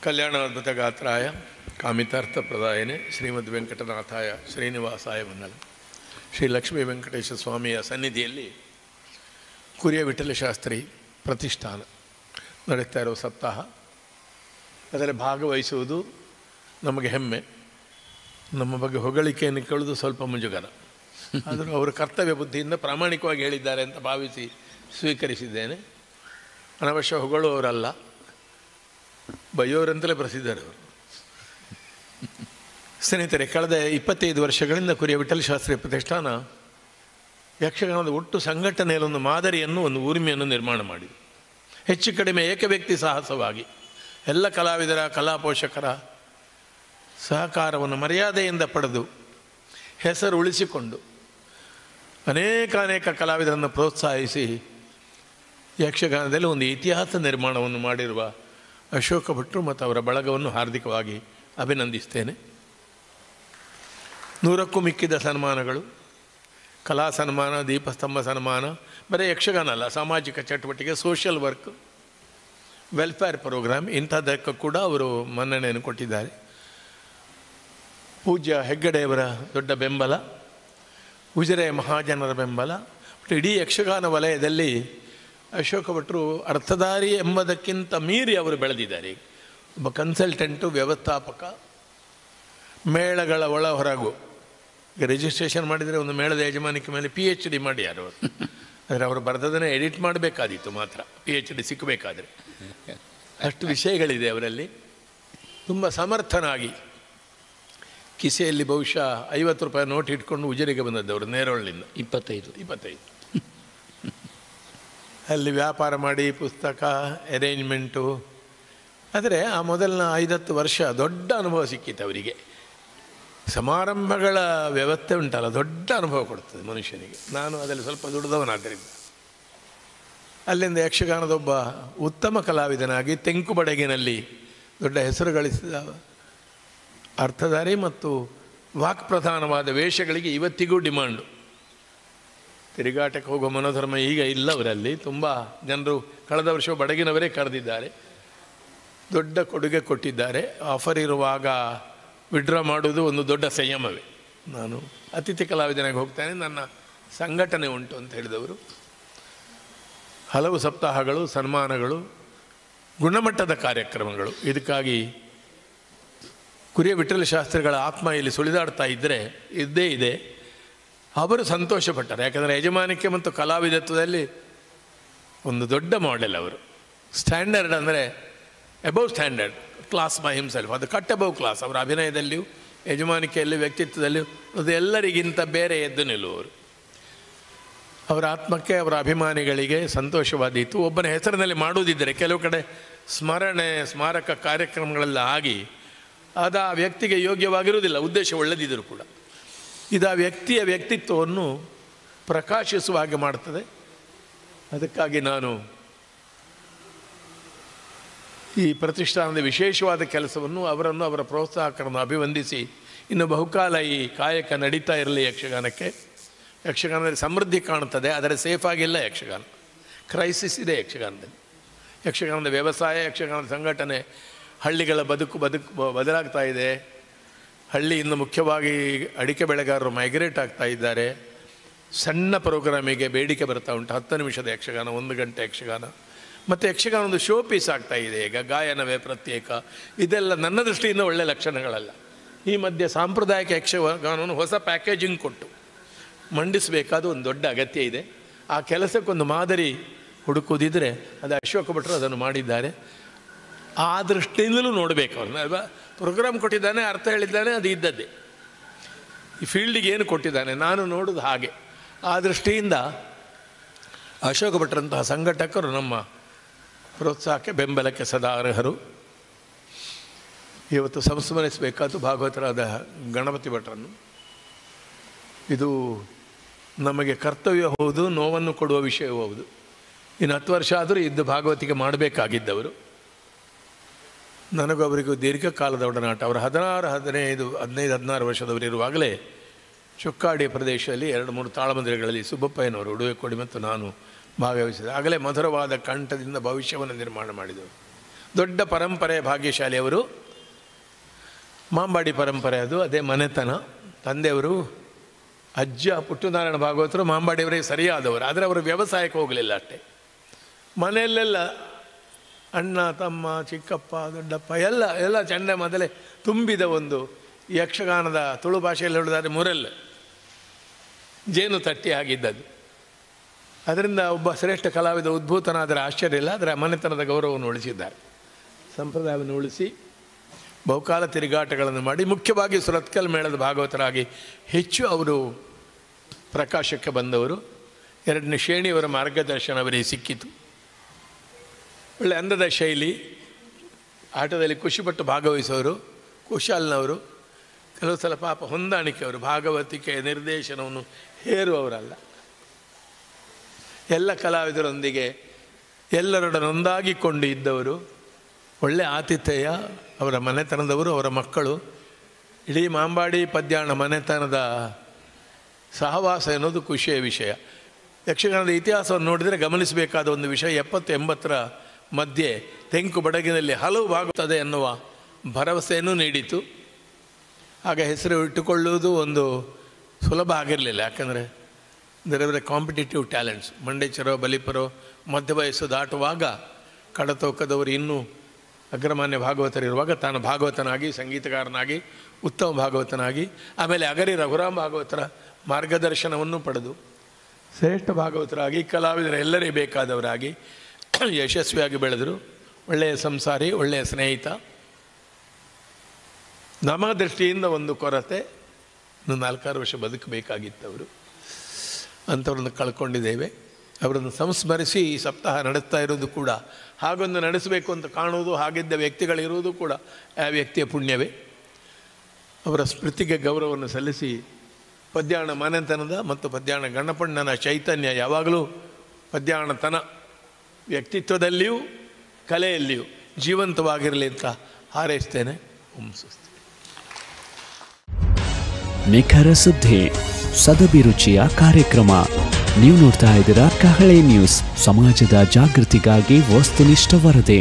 ಕಲ್ಯಾಣಾದ್ಭುತಗಾತ್ರಾಯ ಕಾಮಿತಾರ್ಥಪ್ರದಾಯನೆ ಶ್ರೀಮದ್ ವೆಂಕಟನಾಥಾಯ ಶ್ರೀನಿವಾಸಾಯ ಮಂಗಲ. ಶ್ರೀ ಲಕ್ಷ್ಮೀ ವೆಂಕಟೇಶ ಸ್ವಾಮಿಯ ಸನ್ನಿಧಿಯಲ್ಲಿ ಕುರಿಯ ವಿಠಲ ಶಾಸ್ತ್ರಿ ಪ್ರತಿಷ್ಠಾನ ನಡೆಸ್ತಾ ಇರೋ ಸಪ್ತಾಹ, ಅದರಲ್ಲಿ ಭಾಗವಹಿಸುವುದು ನಮಗೆ ಹೆಮ್ಮೆ. ನಮ್ಮ ಬಗ್ಗೆ ಹೊಗಳಿಕೆಯನ್ನು ಕೇಳೋದು ಸ್ವಲ್ಪ ಮುಜುಗರ. ಆದರೂ ಅವರು ಕರ್ತವ್ಯ ಬುದ್ಧಿಯಿಂದ ಪ್ರಾಮಾಣಿಕವಾಗಿ ಹೇಳಿದ್ದಾರೆ ಅಂತ ಭಾವಿಸಿ ಸ್ವೀಕರಿಸಿದ್ದೇನೆ. ಅನವಶ್ಯ ಹೊಗಳುವವರಲ್ಲ, ಬೈಯೋರಂತಲೇ ಪ್ರಸಿದ್ಧರು ಅವರು. ಸ್ನೇಹಿತರೆ, ಕಳೆದ 25 ವರ್ಷಗಳಿಂದ ಕುರಿಯ ವಿಠಲ ಶಾಸ್ತ್ರಿ ಪ್ರತಿಷ್ಠಾನ ಯಕ್ಷಗಾನದ ಒಟ್ಟು ಸಂಘಟನೆಯಲ್ಲಿ ಒಂದು ಮಾದರಿಯನ್ನು, ಒಂದು ಊರ್ಮಿಯನ್ನು ನಿರ್ಮಾಣ ಮಾಡಿದೆ. ಹೆಚ್ಚು ಕಡಿಮೆ ಏಕವ್ಯಕ್ತಿ ಸಾಹಸವಾಗಿ ಎಲ್ಲ ಕಲಾವಿದರ, ಕಲಾ ಪೋಷಕರ ಸಹಕಾರವನ್ನು ಮರ್ಯಾದೆಯಿಂದ ಪಡೆದು ಹೆಸರು ಉಳಿಸಿಕೊಂಡು ಅನೇಕ ಕಲಾವಿದರನ್ನು ಪ್ರೋತ್ಸಾಹಿಸಿ ಯಕ್ಷಗಾನದಲ್ಲಿ ಒಂದು ಇತಿಹಾಸ ನಿರ್ಮಾಣವನ್ನು ಮಾಡಿರುವ ಅಶೋಕ ಭಟ್ರು ಮತ್ತು ಅವರ ಬಳಗವನ್ನು ಹಾರ್ದಿಕವಾಗಿ ಅಭಿನಂದಿಸ್ತೇನೆ. 100ಕ್ಕೂ ಮಿಕ್ಕಿದ ಸನ್ಮಾನಗಳು, ಕಲಾ ಸನ್ಮಾನ, ದೀಪಸ್ತಂಭ ಸನ್ಮಾನ, ಬರೀ ಯಕ್ಷಗಾನ ಅಲ್ಲ, ಸಾಮಾಜಿಕ ಚಟುವಟಿಕೆ, ಸೋಷಿಯಲ್ ವರ್ಕ್, ವೆಲ್ಫೇರ್ ಪ್ರೋಗ್ರಾಮ್, ಇಂಥದ್ದಕ್ಕೆ ಕೂಡ ಅವರು ಮನ್ನಣೆಯನ್ನು ಕೊಟ್ಟಿದ್ದಾರೆ. ಪೂಜ್ಯ ಹೆಗ್ಗಡೆಯವರ ದೊಡ್ಡ ಬೆಂಬಲ, ಉಜಿರೆ ಮಹಾಜನರ ಬೆಂಬಲ, ಇಡೀ ಯಕ್ಷಗಾನ ವಲಯದಲ್ಲಿ ಅಶೋಕ ಭಟ್ರು ಅರ್ಥಧಾರಿ ಎಂಬುದಕ್ಕಿಂತ ಮೀರಿ ಅವರು ಬೆಳೆದಿದ್ದಾರೆ. ಒಬ್ಬ ಕನ್ಸಲ್ಟೆಂಟು, ವ್ಯವಸ್ಥಾಪಕ, ಮೇಳಗಳ ಒಳ ಹೊರಗು. ರಿಜಿಸ್ಟ್ರೇಷನ್ ಮಾಡಿದರೆ ಒಂದು ಮೇಳದ ಯಜಮಾನಿಕೆ ಮೇಲೆ PhD ಮಾಡ್ಯಾರು ಅವರು. ಆದರೆ ಅವರು ಬರೆದದನ್ನೇ ಎಡಿಟ್ ಮಾಡಬೇಕಾದೀತು ಮಾತ್ರ, PhD ಸಿಕ್ಕಬೇಕಾದ್ರೆ. ಅಷ್ಟು ವಿಷಯಗಳಿದೆ ಅವರಲ್ಲಿ. ತುಂಬ ಸಮರ್ಥನಾಗಿ ಕಿಸೆಯಲ್ಲಿ ಬಹುಶಃ 50 ರೂಪಾಯಿ ನೋಟ್ ಇಟ್ಕೊಂಡು ಉಜಿರೆಗೆ ಬಂದದ್ದವರು, ನೇರೊಳ್ಳಿಂದ 25 ಅಲ್ಲಿ ವ್ಯಾಪಾರ ಮಾಡಿ ಪುಸ್ತಕ ಅರೇಂಜ್ಮೆಂಟು. ಆದರೆ ಆ ಮೊದಲಿನ 5-10 ವರ್ಷ ದೊಡ್ಡ ಅನುಭವ ಸಿಕ್ಕಿತ್ತು ಅವರಿಗೆ. ಸಮಾರಂಭಗಳ ವ್ಯವಸ್ಥೆ ಉಂಟಲ್ಲ, ದೊಡ್ಡ ಅನುಭವ ಕೊಡ್ತದೆ ಮನುಷ್ಯನಿಗೆ. ನಾನು ಅದರಲ್ಲಿ ಸ್ವಲ್ಪ ದುಡಿದವನಾದ್ದರಿಂದ ಅಲ್ಲಿಂದ ಯಕ್ಷಗಾನದ ಒಬ್ಬ ಉತ್ತಮ ಕಲಾವಿದನಾಗಿ ತೆಂಕು ಬಡಗಿನಲ್ಲಿ ದೊಡ್ಡ ಹೆಸರು ಗಳಿಸಿದ ಅರ್ಥಧಾರಿ ಮತ್ತು ವಾಕ್ಪ್ರಧಾನವಾದ ವೇಷಗಳಿಗೆ ಇವತ್ತಿಗೂ ಡಿಮಾಂಡು. ತಿರುಗಾಟಕ್ಕೆ ಹೋಗೋ ಮನೋಧರ್ಮ ಈಗ ಇಲ್ಲ ಅವರಲ್ಲಿ. ತುಂಬ ಜನರು ಕಳೆದ ವರ್ಷ ಬಡಗಿನವರೇ ಕರೆದಿದ್ದಾರೆ, ದೊಡ್ಡ ಕೊಡುಗೆ ಕೊಟ್ಟಿದ್ದಾರೆ. ಆಫರ್ ಇರುವಾಗ ವಿಡ್ರಾ ಮಾಡುವುದು ಒಂದು ದೊಡ್ಡ ಸಂಯಮವೇ. ನಾನು ಅತಿಥಿ ಕಲಾವಿದನಾಗಿ ಹೋಗ್ತಾನೆ, ನನ್ನ ಸಂಘಟನೆ ಉಂಟು ಅಂತ ಹೇಳಿದವರು. ಹಲವು ಸಪ್ತಾಹಗಳು, ಸನ್ಮಾನಗಳು, ಗುಣಮಟ್ಟದ ಕಾರ್ಯಕ್ರಮಗಳು. ಇದಕ್ಕಾಗಿ ಕುರಿಯ ವಿಠಲ ಶಾಸ್ತ್ರಿಗಳ ಆತ್ಮ ಇಲ್ಲಿ ಸುಳಿದಾಡ್ತಾ ಇದ್ದೇ ಇದೆ. ಅವರು ಸಂತೋಷಪಟ್ಟರು, ಯಾಕಂದರೆ ಯಜಮಾನಿಕೆ ಮತ್ತು ಕಲಾವಿದತ್ವದಲ್ಲಿ ಒಂದು ದೊಡ್ಡ ಮಾಡೆಲ್ ಅವರು. ಸ್ಟ್ಯಾಂಡರ್ಡ್ ಅಂದರೆ above standard class by himself, ಅದು ಕಟ್ ಅಬೌವ್ ಕ್ಲಾಸ್. ಅವರ ಅಭಿನಯದಲ್ಲಿಯೂ, ಯಜಮಾನಿಕೆಯಲ್ಲಿಯೂ, ವ್ಯಕ್ತಿತ್ವದಲ್ಲಿಯೂ ಅದು ಎಲ್ಲರಿಗಿಂತ ಬೇರೆ ಎದ್ದು ನಿಲ್ಲುವರು. ಅವರ ಆತ್ಮಕ್ಕೆ, ಅವರ ಅಭಿಮಾನಿಗಳಿಗೆ ಸಂತೋಷವಾದೀತು. ಒಬ್ಬನ ಹೆಸರಿನಲ್ಲಿ ಮಾಡುವುದಿದ್ದರೆ ಕೆಲವು ಕಡೆ ಸ್ಮರಣೆ, ಸ್ಮಾರಕ ಕಾರ್ಯಕ್ರಮಗಳೆಲ್ಲ ಆಗಿ ಅದು ಆ ವ್ಯಕ್ತಿಗೆ ಯೋಗ್ಯವಾಗಿರುವುದಿಲ್ಲ, ಉದ್ದೇಶ ಒಳ್ಳೆದಿದ್ದರೂ ಕೂಡ. ಇದು ಆ ವ್ಯಕ್ತಿಯ ವ್ಯಕ್ತಿತ್ವವನ್ನು ಪ್ರಕಾಶಿಸುವ ಹಾಗೆ ಮಾಡ್ತದೆ. ಅದಕ್ಕಾಗಿ ನಾನು ಈ ಪ್ರತಿಷ್ಠಾನದ ವಿಶೇಷವಾದ ಕೆಲಸವನ್ನು, ಅವರನ್ನು, ಅವರ ಪ್ರೋತ್ಸಾಹಕರನ್ನು ಅಭಿವಂದಿಸಿ, ಇನ್ನು ಬಹುಕಾಲ ಈ ಕಾಯಕ ನಡೀತಾ ಇರಲಿ ಯಕ್ಷಗಾನಕ್ಕೆ. ಯಕ್ಷಗಾನದಲ್ಲಿ ಸಮೃದ್ಧಿ ಕಾಣುತ್ತದೆ, ಆದರೆ ಸೇಫಾಗಿಲ್ಲ ಯಕ್ಷಗಾನ. ಕ್ರೈಸಿಸ್ ಇದೆ ಯಕ್ಷಗಾನದಲ್ಲಿ. ಯಕ್ಷಗಾನದ ವ್ಯವಸಾಯ, ಯಕ್ಷಗಾನದ ಸಂಘಟನೆ, ಹಳ್ಳಿಗಳ ಬದುಕು ಬದಲಾಗ್ತಾ ಇದೆ. ಹಳ್ಳಿಯಿಂದ ಮುಖ್ಯವಾಗಿ ಅಡಿಕೆ ಬೆಳೆಗಾರರು ಮೈಗ್ರೇಟ್ ಆಗ್ತಾ ಇದ್ದಾರೆ. ಸಣ್ಣ ಪ್ರೋಗ್ರಾಮಿಗೆ ಬೇಡಿಕೆ ಬರ್ತಾ ಉಂಟು. 10 ನಿಮಿಷದ ಯಕ್ಷಗಾನ, 1 ಗಂಟೆ ಯಕ್ಷಗಾನ. ಮತ್ತು ಯಕ್ಷಗಾನ ಒಂದು ಶೋ ಪೀಸ್ ಆಗ್ತಾ ಇದೆ ಈಗ, ಗಾಯನವೇ ಪ್ರತ್ಯೇಕ. ಇದೆಲ್ಲ ನನ್ನ ದೃಷ್ಟಿಯಿಂದ ಒಳ್ಳೆಯ ಲಕ್ಷಣಗಳಲ್ಲ. ಈ ಮಧ್ಯೆ ಸಾಂಪ್ರದಾಯಿಕ ಯಕ್ಷಗಾನವನ್ನು ಹೊಸ ಪ್ಯಾಕೇಜಿಂಗ್ ಕೊಟ್ಟು ಮಂಡಿಸಬೇಕಾದ ಒಂದು ದೊಡ್ಡ ಅಗತ್ಯ ಇದೆ. ಆ ಕೆಲಸಕ್ಕೊಂದು ಮಾದರಿ ಹುಡುಕುವುದಿದ್ದರೆ ಅದು ಅಶೋಕ ಭಟ್ರು ಅದನ್ನು ಮಾಡಿದ್ದಾರೆ. ಆ ದೃಷ್ಟಿಯಿಂದಲೂ ನೋಡಬೇಕು. ಅವ್ರನ್ನ ಪ್ರೋಗ್ರಾಮ್ ಕೊಟ್ಟಿದ್ದಾನೆ, ಅರ್ಥ ಹೇಳಿದ್ದಾನೆ, ಅದು ಇದ್ದದ್ದೇ. ಈ ಫೀಲ್ಡಿಗೆ ಏನು ಕೊಟ್ಟಿದ್ದಾನೆ ನಾನು ನೋಡೋದು ಹಾಗೆ. ಆ ದೃಷ್ಟಿಯಿಂದ ಅಶೋಕ ಭಟ್ರಂತಹ ಸಂಘಟಕರು ನಮ್ಮ ಪ್ರೋತ್ಸಾಹಕ್ಕೆ, ಬೆಂಬಲಕ್ಕೆ ಸದಾ ಅರ್ಹರು. ಇವತ್ತು ಸಂಸ್ಮರಿಸಬೇಕಾದ ಭಾಗವತರಾದ ಗಣಪತಿ ಭಟ್ರನ್ನು. ಇದು ನಮಗೆ ಕರ್ತವ್ಯ ಹೌದು, ನೋವನ್ನು ಕೊಡುವ ವಿಷಯವೂ ಹೌದು. ಇನ್ನು 10 ವರ್ಷ ಆದರೂ ಇದ್ದು ಭಾಗವತಿಗೆ ಮಾಡಬೇಕಾಗಿದ್ದವರು. ನನಗೊಬ್ಬರಿಗೂ ದೀರ್ಘಕಾಲದ ಒಡನಾಟ. ಅವರು 15-16 ವರ್ಷದವರಿರುವಾಗಲೇ ಚೊಕ್ಕಾಡಿ ಪ್ರದೇಶದಲ್ಲಿ 2-3 ತಾಳಮಂದಿರಗಳಲ್ಲಿ ಸುಬ್ಬಪ್ಪಯ್ಯನವರು, ಉಡುವೆ ಕೊಡಿ ಮತ್ತು ನಾನು ಭಾಗವಹಿಸಿದೆ. ಆಗಲೇ ಮಧುರವಾದ ಕಂಠದಿಂದ ಭವಿಷ್ಯವನ್ನು ನಿರ್ಮಾಣ ಮಾಡಿದವರು. ದೊಡ್ಡ ಪರಂಪರೆ ಭಾಗ್ಯಶಾಲಿಯವರು. ಮಾಂಬಾಡಿ ಪರಂಪರೆ ಅದು, ಅದೇ ಮನೆತನ. ತಂದೆಯವರು ಅಜ್ಜ ಪುಟ್ಟನಾರಾಯಣ ಭಾಗವತರು ಮಾಂಬಾಡಿಯವರೇ ಸರಿಯಾದವರು, ಆದರೆ ಅವರು ವ್ಯವಸಾಯಕ್ಕೆ ಹೋಗಲಿಲ್ಲ ಅಷ್ಟೇ. ಮನೆಯಲ್ಲೆಲ್ಲ ಅಣ್ಣ ತಮ್ಮ ಚಿಕ್ಕಪ್ಪ ದೊಡ್ಡಪ್ಪ ಎಲ್ಲ ಚಂಡೆ ಮೊದಲೇ ತುಂಬಿದ ಒಂದು ಯಕ್ಷಗಾನದ ತುಳು ಭಾಷೆಯಲ್ಲಿ ಹೇಳಿದರೆ ಮುರೆಲ್ ಜೇನು ತಟ್ಟಿ ಆಗಿದ್ದದ್ದು. ಅದರಿಂದ ಒಬ್ಬ ಶ್ರೇಷ್ಠ ಕಲಾವಿದ ಉದ್ಭೂತನಾದರೆ ಆಶ್ಚರ್ಯ ಇಲ್ಲ. ಆದರೆ ಮನೆತನದ ಗೌರವವನ್ನು ಉಳಿಸಿದ್ದಾರೆ, ಸಂಪ್ರದಾಯವನ್ನು ಉಳಿಸಿ ಬಹುಕಾಲ ತಿರುಗಾಟಗಳನ್ನು ಮಾಡಿ ಮುಖ್ಯವಾಗಿ ಸುರತ್ಕಲ್ ಮೇಳದ ಭಾಗವತರಾಗಿ ಹೆಚ್ಚು ಅವರು ಪ್ರಕಾಶಕ್ಕೆ ಬಂದವರು. 2ನೇ ಶ್ರೇಣಿಯವರ ಮಾರ್ಗದರ್ಶನ ಅವರಿಗೆ ಸಿಕ್ಕಿತು. ಒಳ್ಳೆ ಅಂದದ ಶೈಲಿ, ಆಟದಲ್ಲಿ ಖುಷಿಪಟ್ಟು ಭಾಗವಹಿಸೋರು, ಕುಶಾಲ್ನವರು. ಕೆಲವು ಸಲ ಪಾಪ ಹೊಂದಾಣಿಕೆಯವರು, ಭಾಗವತಿಕೆ ನಿರ್ದೇಶನವನ್ನು ಹೇರುವವರಲ್ಲ. ಎಲ್ಲ ಕಲಾವಿದರೊಂದಿಗೆ ಎಲ್ಲರೊಡನೆ ಒಂದಾಗಿಕೊಂಡು ಇದ್ದವರು. ಒಳ್ಳೆ ಆತಿಥೇಯ ಅವರ ಮನೆತನದವರು, ಅವರ ಮಕ್ಕಳು. ಇಡೀ ಮಾಂಬಾಡಿ ಪದ್ಯಾಣ ಮನೆತನದ ಸಹವಾಸ ಎನ್ನುವುದು ಖುಷಿಯ ವಿಷಯ. ಯಕ್ಷಗಾನದ ಇತಿಹಾಸವನ್ನು ನೋಡಿದರೆ ಗಮನಿಸಬೇಕಾದ ಒಂದು ವಿಷಯ, 70-80ರ ಮಧ್ಯೆ ತೆಂಕು ಬಡಗಿನಲ್ಲಿ ಹಲವು ಭಾಗವತ್ತದೆ ಎನ್ನುವ ಭರವಸೆಯನ್ನು ನೀಡಿತು. ಆಗ ಹೆಸರು ಇಟ್ಟುಕೊಳ್ಳುವುದು ಒಂದು ಸುಲಭ ಆಗಿರಲಿಲ್ಲ. ಯಾಕಂದರೆ ಬೇರೆ ಕಾಂಪಿಟೇಟಿವ್ ಟ್ಯಾಲೆಂಟ್ಸ್, ಮಂಡೇಚರೋ ಬಲಿಪರೋ ಮಧ್ಯ ವಯಸ್ಸು ದಾಟುವಾಗ ಕಡತೋಕದವರು ಇನ್ನೂ ಅಗ್ರಮಾನ್ಯ ಭಾಗವತರಿರುವಾಗ ತಾನು ಭಾಗವತನಾಗಿ, ಸಂಗೀತಗಾರನಾಗಿ, ಉತ್ತಮ ಭಾಗವತನಾಗಿ, ಆಮೇಲೆ ಅಗರಿ ರಘುರಾಮ್ ಭಾಗವತರ ಮಾರ್ಗದರ್ಶನವನ್ನು ಪಡೆದು ಶ್ರೇಷ್ಠ ಭಾಗವತರಾಗಿ ಕಲಾವಿದರೆಲ್ಲರೇ ಬೇಕಾದವರಾಗಿ ಯಶಸ್ವಿಯಾಗಿ ಬೆಳೆದರು. ಒಳ್ಳೆಯ ಸಂಸಾರಿ, ಒಳ್ಳೆಯ ಸ್ನೇಹಿತ. ನಮ್ಮ ದೃಷ್ಟಿಯಿಂದ ಒಂದು ಕೊರತೆ, ಇನ್ನು 4-6 ವರ್ಷ ಬದುಕಬೇಕಾಗಿತ್ತವರು. ಅಂಥವ್ರನ್ನು ಕಳ್ಕೊಂಡಿದ್ದೇವೆ. ಅವರನ್ನು ಸಂಸ್ಮರಿಸಿ ಈ ಸಪ್ತಾಹ ನಡೆಸ್ತಾ ಇರೋದು ಕೂಡ, ಹಾಗೊಂದು ನಡೆಸಬೇಕು ಅಂತ ಕಾಣುವುದು, ಹಾಗಿದ್ದ ವ್ಯಕ್ತಿಗಳಿರುವುದು ಕೂಡ ಆ ವ್ಯಕ್ತಿಯ ಪುಣ್ಯವೇ. ಅವರ ಸ್ಮೃತಿಗೆ ಗೌರವವನ್ನು ಸಲ್ಲಿಸಿ ಪದ್ಯಾಣ ಮನೆತನದ ಮತ್ತು ಪದ್ಯಾಣ ಗಣಪಣ್ಣನ ಚೈತನ್ಯ ಯಾವಾಗಲೂ ಪದ್ಯಾಣತನ ವ್ಯಕ್ತಿತ್ವದಲ್ಲಿಯೂ ಕಲೆಯಲ್ಲಿಯೂ ಜೀವಂತವಾಗಿರಲಿ ಅಂತ ಹಾರೈಸ್ತೇನೆ. ಸ್ವಸ್ತಿ. ನಿಖರ ಸುದ್ದಿ, ಸದಭಿರುಚಿಯ ಕಾರ್ಯಕ್ರಮ. ನೀವು ನೋಡ್ತಾ ಇದ್ದೀರಾ ಕಹಳೆ ನ್ಯೂಸ್, ಸಮಾಜದ ಜಾಗೃತಿಗಾಗಿ ವಸ್ತುನಿಷ್ಠ ವರದಿ.